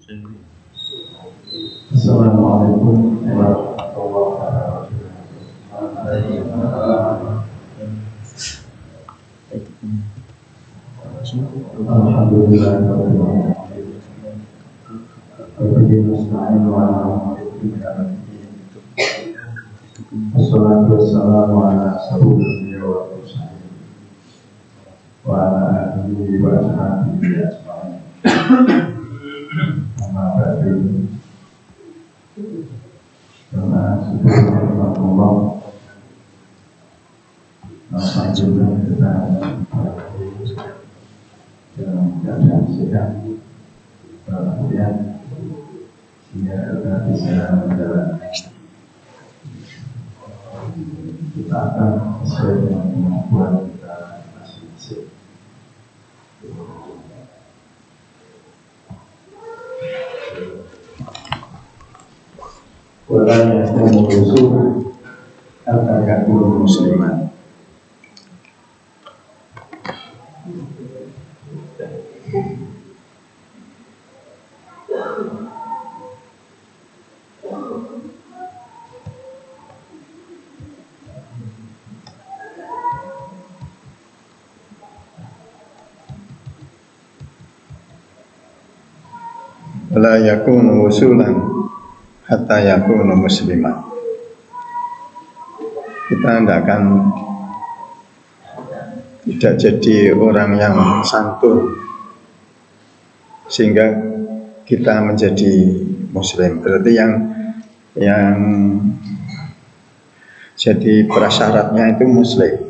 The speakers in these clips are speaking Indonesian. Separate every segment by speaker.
Speaker 1: Assalamualaikum warahmatullahi wabarakatuh. Alhamdulillah. Wassalatu wassalamu ala sayyidina wa ala alihi wa sahbihi ajma'in. Amma ba'du. Subhanallah. Alhamdulillah kita dalam keadaan sehat walafiat sehingga kita bisa menjalankan kita akan sesuai dengan kemampuan kita masing-masing. Walau yang musuh akan yakun musliman. La yakunu usulan hatta yakunu musliman. Kita tidak jadi orang yang santun sehingga kita menjadi muslim. Berarti yang jadi prasyaratnya itu muslim.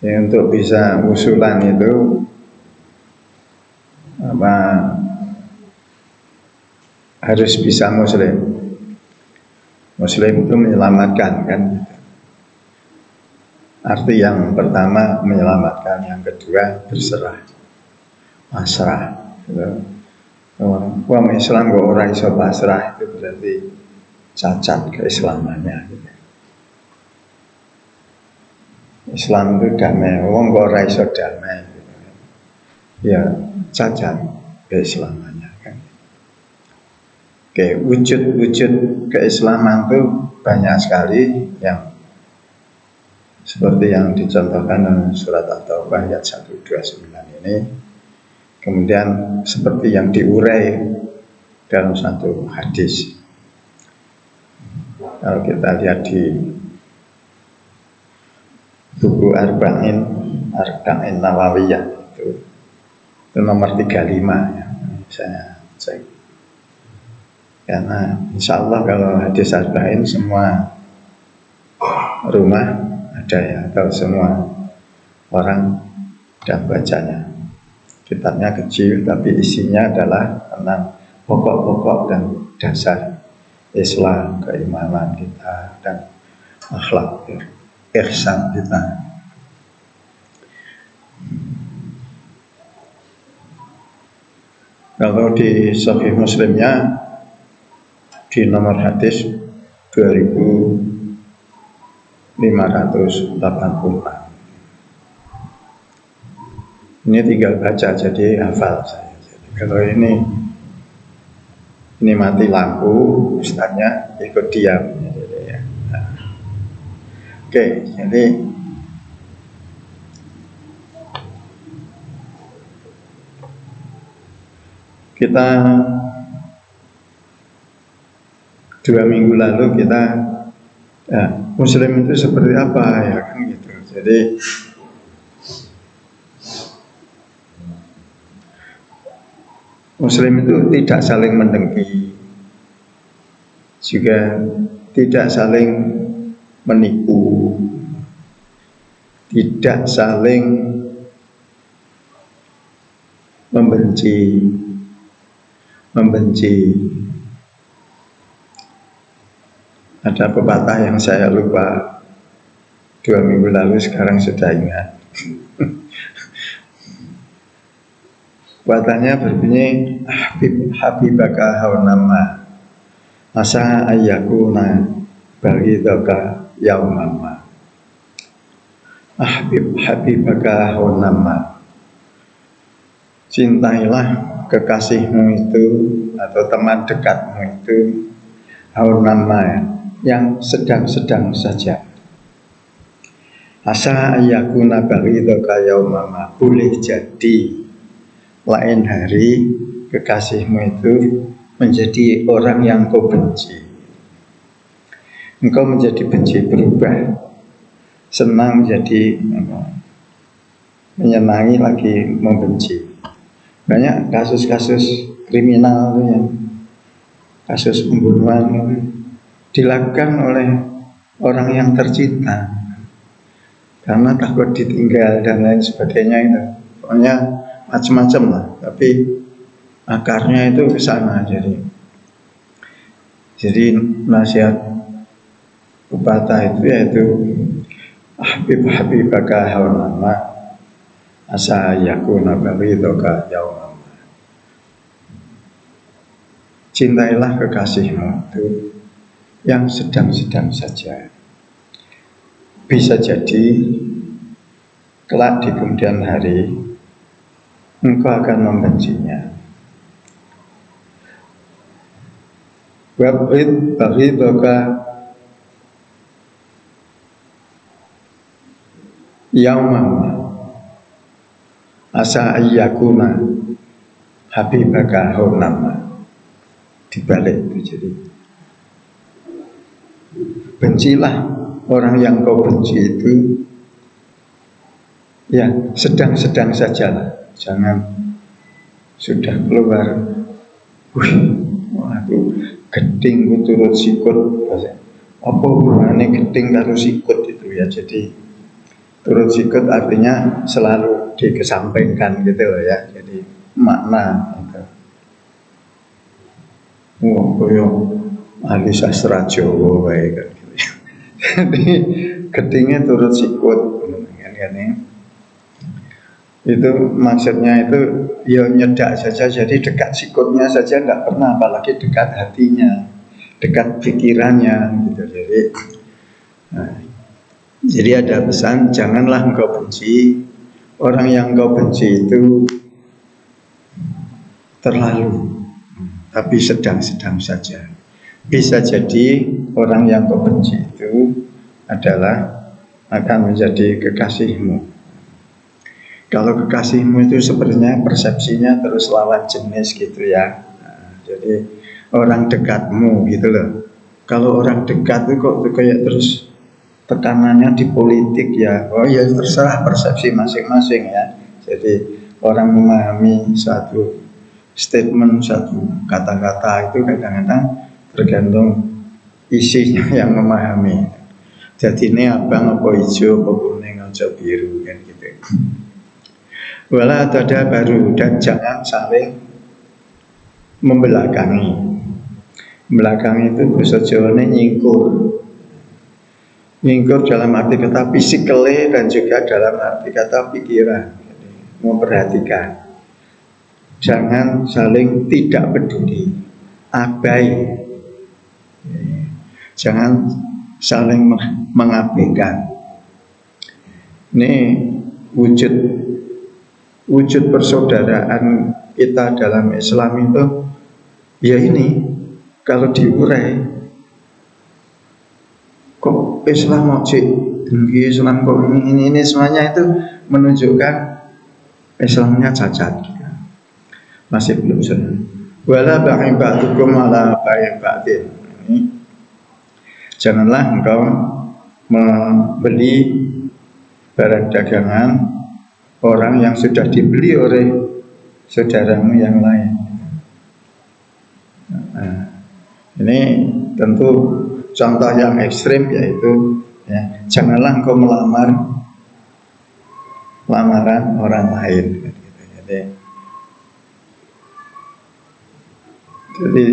Speaker 1: Ya, untuk bisa usulan itu harus bisa muslim. Muslim itu menyelamatkan, kan? Arti yang pertama menyelamatkan, yang kedua berserah, pasrah. Orang Islam kok orang iso pasrah itu berarti cacat keislamannya. Islam itu damai, orang kok orang iso damai. Ya cacat keislamannya, kan. Oke, wujud-wujud keislaman itu banyak sekali yang seperti yang dicontohkan dalam surat At-Taubah ayat 129 ini. Kemudian seperti yang diurai dalam satu hadis. Kalau kita lihat di buku Arba'in Nawawiyah itu nomor 35 ya, saya cek. Karena insya Allah kalau hadis Arba'in semua rumah ada ya, atau semua orang sudah bacanya. Kitabnya kecil tapi isinya adalah tentang pokok-pokok dan dasar Islam, keimanan kita dan akhlak ihsan kita. Kalau di Sahih Muslimnya di nomor hadis 2584. Ini tinggal baca jadi hafal saya. Jadi, kalau ini mati lampu, ustaznya ikut diam. Jadi, ya. Nah. Oke, jadi kita 2 minggu lalu kita Muslim itu seperti apa ya, kan gitu. Jadi Muslim itu tidak saling mendengki, juga tidak saling menipu, tidak saling membenci. Ada pepatah yang saya lupa 2 minggu lalu, sekarang sudah ingat. Pepatahnya berbunyi, Habibaka haunama asa ayyakuna baghidaka yaumama. Habibaka haunama cintailah kekasihmu itu atau teman dekatmu itu haunama yang sedang-sedang saja. Asa ayakuna baghidaka yaumama, boleh jadi lain hari kekasihmu itu menjadi orang yang kau benci. Engkau menjadi benci, berubah, senang jadi menyenangi lagi membenci. Banyak kasus-kasus kriminal yang kasus pembunuhan dilakukan oleh orang yang tercinta karena takut ditinggal dan lain sebagainya itu. Pokoknya macam-macam lah, tapi akarnya itu ke sana. Jadi nasihat pepatah itu yaitu habibaka haunama asa yakuna baghidaka yaumama. Cintailah kekasihmu itu yang sedang-sedang saja. Bisa jadi kelak di kemudian hari engkau akan membencinya. Baghidaka yaumama asa ayyakuna habibaka haunama. Dibalik itu, jadi bencilah orang yang kau benci itu ya sedang-sedang sajalah, jangan sudah keluar waduh geding turut sikut, apa hubungannya geding karo sikut itu ya. Jadi turut sikut artinya selalu dikesampingkan gitu loh ya, jadi makna gitu. Koyo ahli sastra Jawa wae kan gitu. Jadi gedingnya turut sikut kan itu maksudnya itu ya nyedak saja, jadi dekat sikutnya saja nggak pernah, apalagi dekat hatinya, dekat pikirannya gitu. Jadi ada pesan, janganlah engkau benci orang yang engkau benci itu terlalu, tapi sedang-sedang saja. Bisa jadi orang yang kau benci itu adalah akan menjadi kekasihmu. Kalau kekasihmu itu sebenarnya persepsinya terus lawan jenis gitu ya. Jadi orang dekatmu gitu loh. Kalau orang dekat itu kok kayak terus tekanannya di politik ya. Oh ya terserah persepsi masing-masing ya. Jadi orang memahami satu statement, satu kata-kata itu kadang-kadang tergantung isinya yang memahami. Jadi ini abang apa hijau, apa kuning, apa biru kan gitu. Wala tada baru, dan jangan saling membelakangi. Membelakangi itu bahasa Jawanya nyingkur. Nyingkur dalam arti kata fisikale dan juga dalam arti kata pikiran. Memperhatikan. Jangan saling tidak peduli, abai. Jangan saling mengabaikan. Ini wujud persaudaraan kita dalam Islam itu ya ini, kalau diurai kok Islam mau tinggi, Islam kok ini semuanya itu menunjukkan Islamnya cacat, masih belum sempurna. Wala ba'ibatukum ala ba'ibatin. Janganlah engkau membeli barang dagangan orang yang sudah dibeli oleh saudaramu yang lain. Nah, ini tentu contoh yang ekstrim, yaitu ya, janganlah engkau melamar lamaran orang lain. Jadi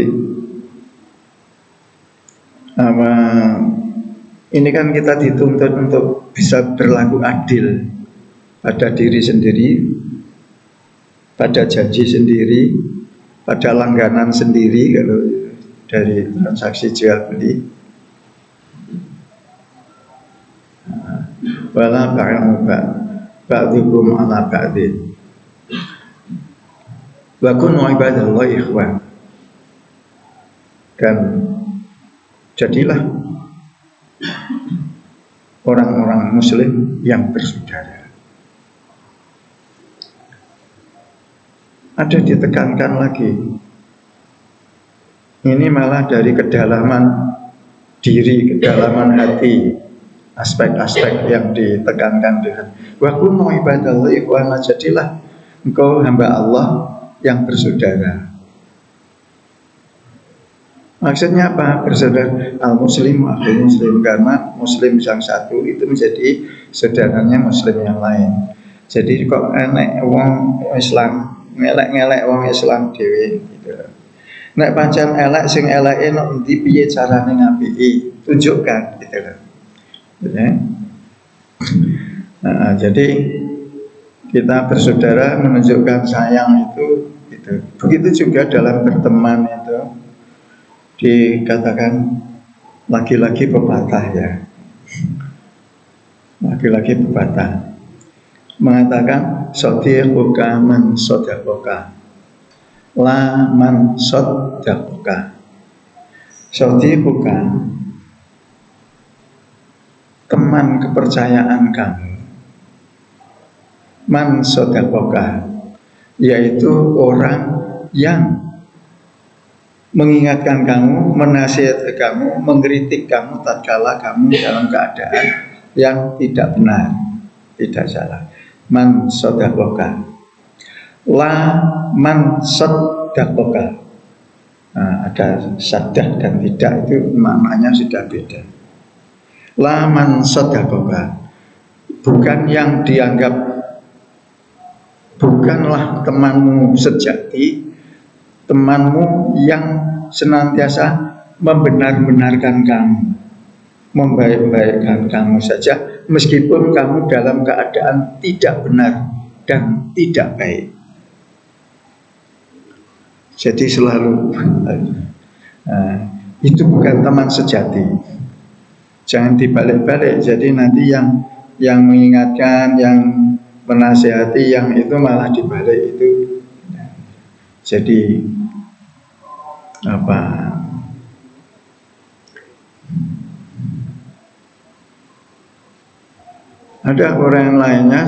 Speaker 1: ini kan kita dituntut untuk bisa berlaku adil pada diri sendiri, pada janji sendiri, pada langganan sendiri kalau dari transaksi jual beli. Wala ba'dukum ala ba'din. Wa kunu ibadallahi ikhwan. Dan jadilah orang-orang muslim yang bersaudara. Ada ditekankan lagi. Ini malah dari kedalaman diri, kedalaman hati, aspek-aspek yang ditekankan dengan wa kunu ibadallahi ikhwana, jadilah engkau hamba Allah yang bersaudara. Maksudnya apa? Bersaudara al-muslim akhul muslim, karena muslim yang satu itu menjadi saudaranya muslim yang lain. Jadi kok enek wong Islam ngelek-ngelek wong Islam dhewe gitu. Nek pancen elek sing eleke nek endi piye carane ngapiki, tunjukkan gitu loh. Jadi kita bersaudara menunjukkan sayang itu gitu. Begitu juga dalam berteman itu dikatakan laki-laki pepatah ya. Laki-laki pepatah mengatakan sadiquka man sadaqa la man sadaqa. Sadiquka, teman kepercayaan kamu, man sadaqa, yaitu orang yang mengingatkan kamu, menasihati kamu, mengkritik kamu tatkala kamu dalam keadaan yang tidak benar, tidak salah. Man sadaqa, la man sadaqa. Ada saddah dan tidak, itu maknanya sudah beda. La man sadaqa, bukan yang dianggap, bukanlah temanmu sejati, temanmu yang senantiasa membenar-benarkan kamu, membaik-baikkan kamu saja meskipun kamu dalam keadaan tidak benar dan tidak baik. Jadi selalu itu bukan teman sejati. Jangan dibalik-balik. Jadi nanti yang mengingatkan, yang menasihati, yang itu malah dibalik itu. Jadi apa? Ada orang lainnya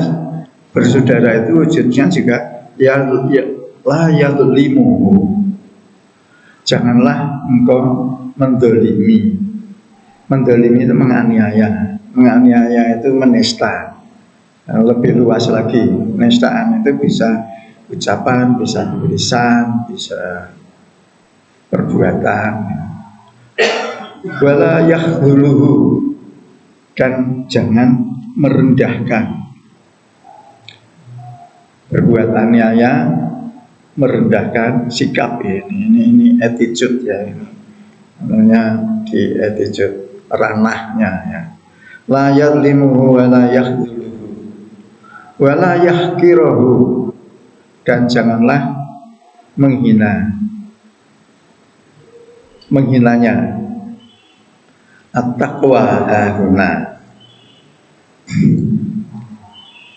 Speaker 1: bersaudara itu wujudnya juga la yadlimu. Janganlah engkau mendolimi. Mendolimi itu menganiaya. Menganiaya itu menista. Lebih luas lagi. Penistaan itu bisa ucapan, bisa tulisan, bisa perbuatan. Wala yahduluhu, dan jangan merendahkan. Perbuatan niaya merendahkan sikap ini attitude ya, ini namanya di attitude ranahnya ya. La yadlimuhu wa la yakhduluhu wa la yahkirahu, dan janganlah menghinanya. At-taqwa hahuna.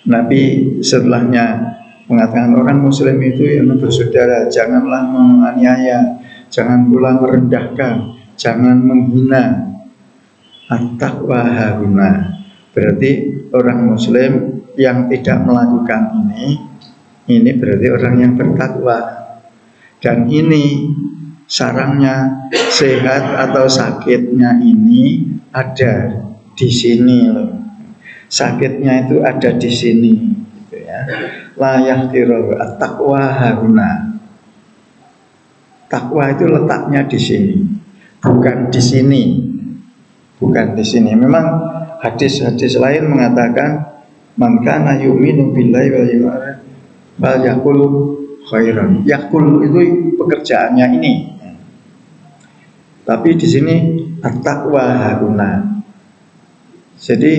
Speaker 1: Nabi setelahnya mengatakan orang muslim itu yang bersaudara, janganlah menganiaya, jangan pula merendahkan, jangan menghina. At-taqwa hahuna, berarti orang muslim yang tidak melakukan ini berarti orang yang bertakwa. Dan ini sarangnya, sehat atau sakitnya ini ada di sini loh. Sakitnya itu ada di sini gitu ya. La yahtiru at-taqwa haruna. Takwa itu letaknya di sini, bukan di sini. Bukan di sini. Memang hadis-hadis lain mengatakan man kana yu'minu billahi wal yawmil akhir fal yaqul khairan. Yaqul itu pekerjaannya ini. Tapi di sini at-taqwa haruna. Jadi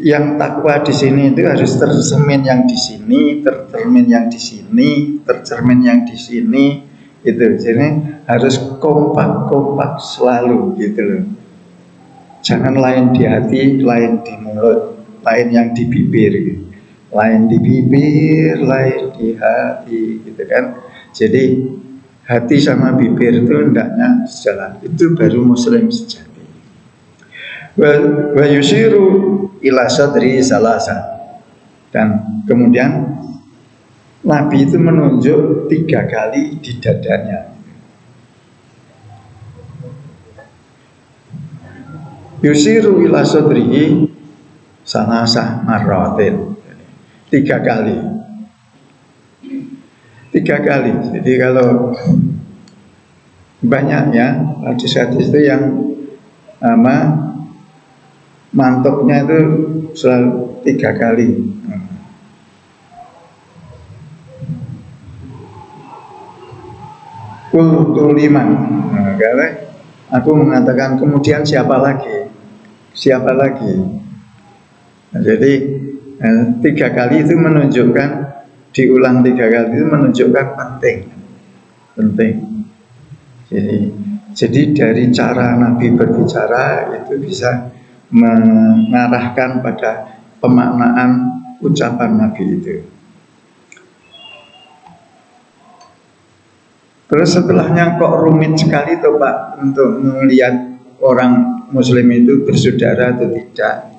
Speaker 1: yang takwa di sini itu harus tercermin yang di sini, tercermin yang di sini, tercermin yang di sini, itu. Jadi harus kompak selalu gitu loh. Jangan lain di hati, lain di mulut, lain yang di bibir, gitu. Lain di bibir, lain di hati, gitu kan. Jadi hati sama bibir itu hendaknya sejalan. Itu baru muslim sejati. Wa yushiru ila sadri salasa. Dan kemudian Nabi itu menunjuk 3 kali di dadanya. Yusiru ila sadrihi salasa marratin. 3 kali. 3 kali. Jadi kalau banyaknya hadis-hadis itu yang mantoknya itu selalu 3 kali. Kultu liman. Karena aku mengatakan kemudian siapa lagi? Siapa lagi? Nah, jadi 3 kali itu menunjukkan, diulang 3 kali itu menunjukkan penting. Jadi dari cara Nabi berbicara itu bisa mengarahkan pada pemaknaan ucapan Nabi itu. Terus setelahnya kok rumit sekali tuh Pak untuk melihat orang muslim itu bersaudara atau tidak,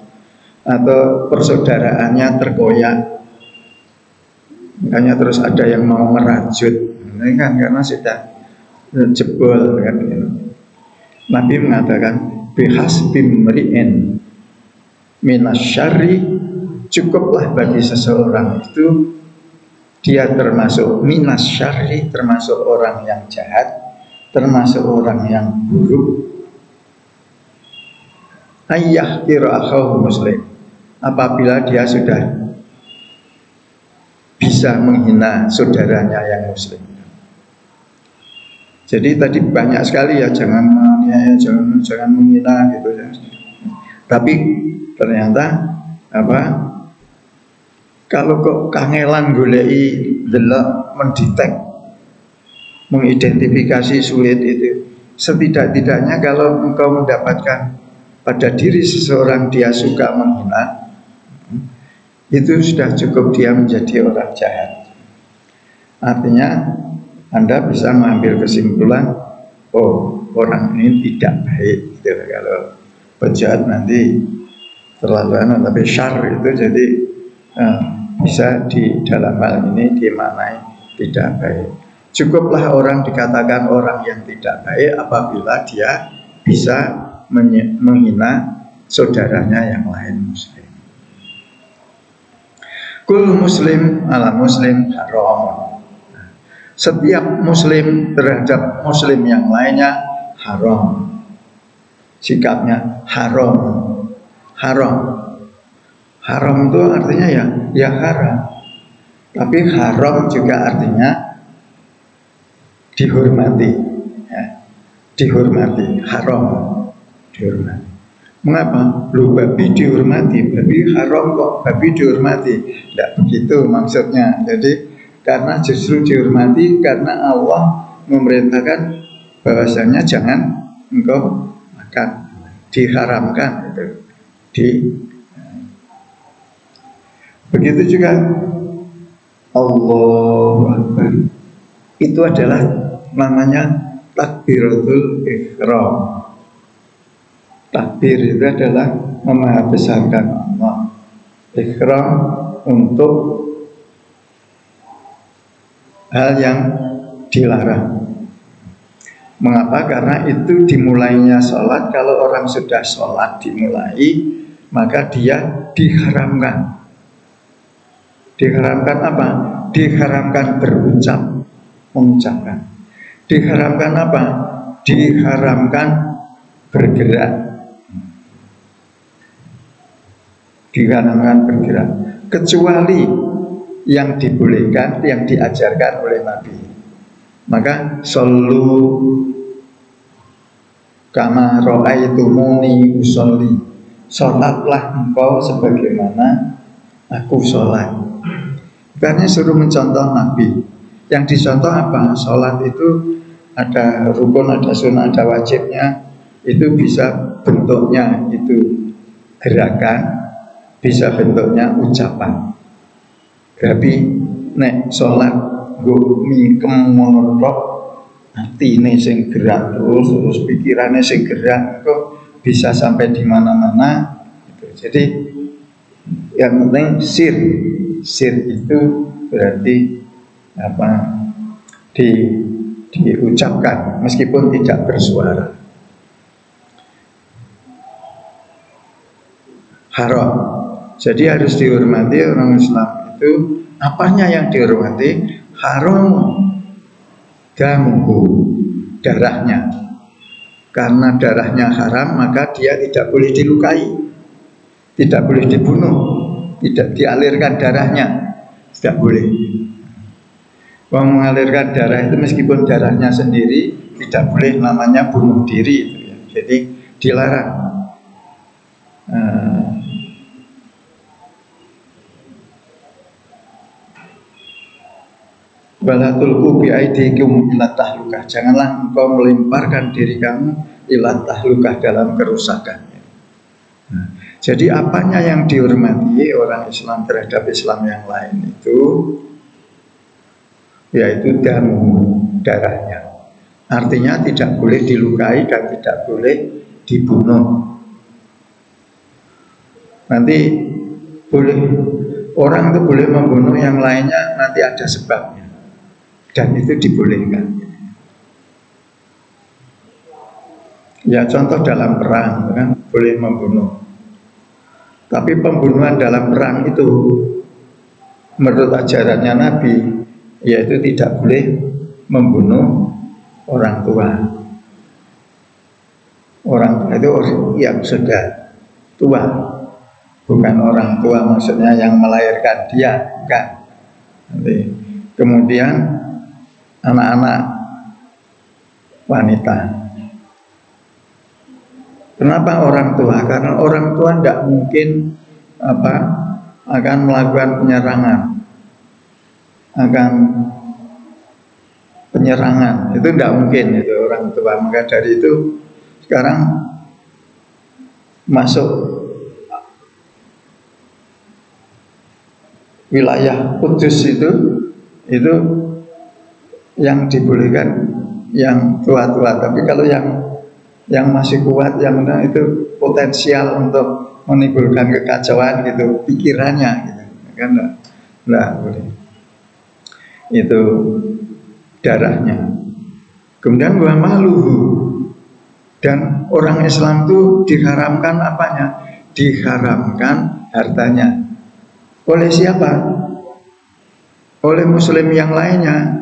Speaker 1: atau persaudaraannya terkoyak. Makanya terus ada yang mau merajut, ini kan karena sudah jebol kan. Nabi mengatakan bihasbi mri'in minasyarri, cukuplah bagi seseorang itu dia termasuk minas syarri, termasuk orang yang jahat, termasuk orang yang buruk. Ayyah kira'akhahu muslim, apabila dia sudah bisa menghina saudaranya yang muslim. Jadi tadi banyak sekali ya, jangan menganiaya, jangan menghina gitu ya. Tapi ternyata kalau kok kangelan golei delok mendetek, mengidentifikasi sulit itu, setidak-tidaknya kalau engkau mendapatkan pada diri seseorang dia suka menghina, itu sudah cukup dia menjadi orang jahat. Artinya Anda bisa mengambil kesimpulan, oh orang ini tidak baik gitu. Kalau penjahat nanti terlalu tapi syar itu jadi bisa di dalam hal ini dimaknai tidak baik. Cukuplah orang dikatakan orang yang tidak baik apabila dia bisa menghina saudaranya yang lain muslim. Kul muslim ala muslim haram. Setiap muslim terhadap muslim yang lainnya haram. Sikapnya haram. Haram itu artinya ya haram. Tapi haram juga artinya dihormati, ya. Dihormati, haram, dihormati. Mengapa? Lu babi dihormati, babi haram kok babi dihormati? Tidak begitu maksudnya. Jadi karena justru dihormati karena Allah memerintahkan bahwasanya jangan engkau makan, diharamkan itu. Begitu juga Allahu Akbar. Itu adalah namanya takbiratul ihram. Takbir itu adalah memahabesarkan Allah. Ihram untuk hal yang dilarang. Mengapa? Karena itu dimulainya sholat. Kalau orang sudah sholat dimulai, maka dia diharamkan. Diharamkan apa? Diharamkan mengucapkan. Diharamkan apa? Diharamkan bergerak. Diharamkan bergerak. Kecuali yang dibolehkan, yang diajarkan oleh Nabi. Maka shollu kama ra'aitumuni usolli. Sholatlah engkau sebagaimana aku sholat. Karena suruh mencontoh Nabi. Yang dicontoh apa? Sholat itu ada rukun, ada sunnah, ada wajibnya. Itu bisa bentuknya itu gerakan, bisa bentuknya ucapan. Tapi nek sholat nggo mingkem ngono tok, atine sing gerak terus pikirannya sing gerak kok bisa sampai di mana-mana gitu. Jadi yang penting sir itu berarti apa, diucapkan meskipun tidak bersuara. Haram. Jadi harus dihormati orang Islam itu. Apanya yang dihormati? Haram damuhu, darahnya. Karena darahnya haram, maka dia tidak boleh dilukai, tidak boleh dibunuh, tidak dialirkan darahnya, tidak boleh. Mengalirkan darah itu meskipun darahnya sendiri tidak boleh, namanya bunuh diri itu ya. Jadi dilarang. Wala tulqu bi aidikum ila tahlukah. Janganlah engkau melemparkan diri kamu ila tahlukah, dalam kerusakan. Jadi apanya yang dihormati orang Islam terhadap Islam yang lain itu, yaitu darahnya. Artinya tidak boleh dilukai dan tidak boleh dibunuh. Nanti boleh, orang itu boleh membunuh yang lainnya, nanti ada sebabnya. Dan itu dibolehkan. Ya contoh dalam perang kan boleh membunuh. Tapi pembunuhan dalam perang itu menurut ajarannya Nabi, yaitu tidak boleh membunuh orang tua. Orang tua itu orang yang sudah tua, bukan orang tua maksudnya yang melahirkan dia, bukan. Nanti kemudian anak-anak wanita. Kenapa orang tua? Karena orang tua tidak mungkin akan melakukan penyerangan. Itu tidak mungkin itu orang tua. Maka dari itu sekarang masuk wilayah Kudus itu yang dibolehkan yang tua-tua, tapi kalau yang masih kuat, yang itu potensial untuk menimbulkan kekacauan gitu pikirannya gitu kan, enggak boleh. Itu darahnya. Kemudian wa maluhu, dan orang Islam itu diharamkan apanya? Diharamkan hartanya. Oleh siapa? Oleh muslim yang lainnya.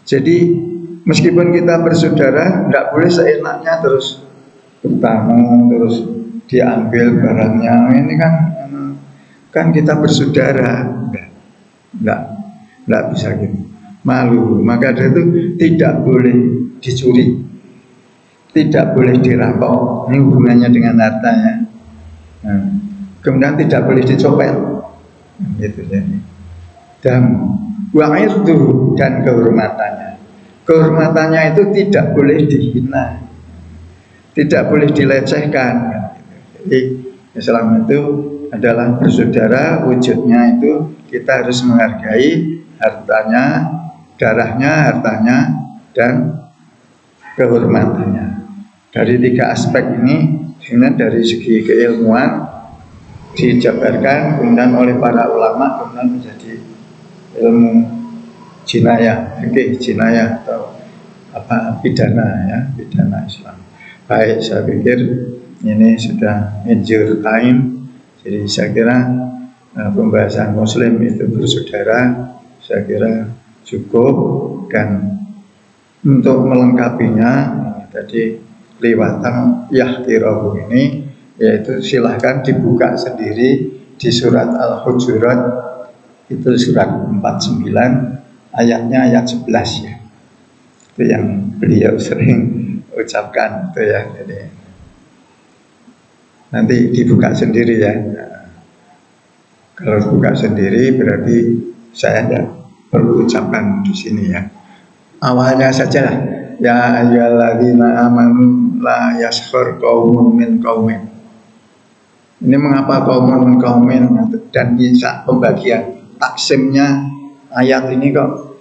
Speaker 1: Jadi meskipun kita bersaudara, tidak boleh seenaknya terus bertamu, terus diambil barangnya. Ini kan kita bersaudara, tidak bisa gitu. Malu, maka dari itu tidak boleh dicuri, tidak boleh dirampok. Ini hubungannya dengan hartanya. Kemudian tidak boleh dicopet, gitu jadi. Dan wa'irdu, dan kehormatannya. Kehormatannya itu tidak boleh dihina, tidak boleh dilecehkan. Jadi Islam itu adalah bersaudara, wujudnya itu kita harus menghargai hartanya, darahnya, hartanya, dan kehormatannya. Dari tiga aspek ini, kemudian dari segi keilmuan dijabarkan kemudian oleh para ulama, kemudian menjadi ilmu jinayah, fikih jinayah atau pidana ya, pidana Islam. Baik, saya pikir ini sudah injur time. Jadi saya kira pembahasan Muslim itu bersaudara, saya kira cukup. Dan untuk melengkapinya tadi liwatan yahtirahu ini, yaitu silahkan dibuka sendiri di surat Al-Hujurat. Itu surat 49, ayatnya ayat 11 ya. Itu yang beliau sering ucapkan itu ya. Jadi nanti dibuka sendiri ya. Kalau buka sendiri berarti saya tidak perlu ucapkan di sini ya. Awalnya saja lah. Ya ayyuhalladzina amanu la yaskhur qaumun min qaumin. Ini mengapa qaumun min qaumin, dan bisa pembagian taksimnya ayat ini kok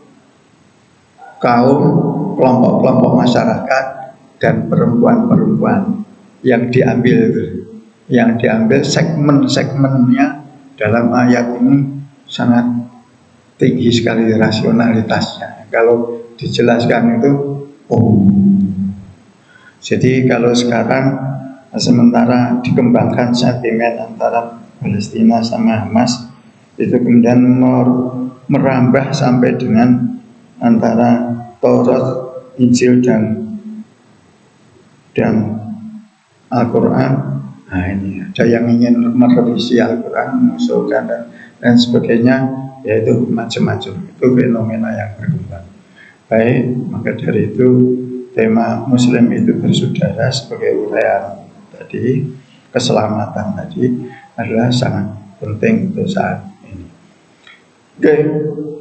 Speaker 1: kaum, kelompok-kelompok masyarakat dan perempuan-perempuan yang diambil segmen-segmennya dalam ayat ini sangat tinggi sekali rasionalitasnya. Kalau dijelaskan itu, jadi kalau sekarang sementara dikembangkan sentimen antara Palestina sama Hamas, itu kemudian merambah sampai dengan antara Taurat, Injil dan Al-Quran. Nah ini ada yang ingin merevisi Al-Quran, mengusulkan dan sebagainya, yaitu macam-macam. Itu fenomena yang berkembang. Baik, maka dari itu tema Muslim itu bersaudara sebagai uraian tadi, keselamatan tadi adalah sangat penting untuk saat ini. Oke,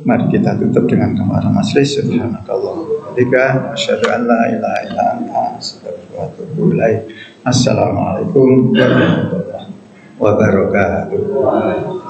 Speaker 1: mari kita tutup dengan doa majlis. Subhanakallah. Tiga, asyhadu an la ilaha illa anta, astaghfiruka wa atubu ilaik. Assalamualaikum warahmatullahi wabarakatuh.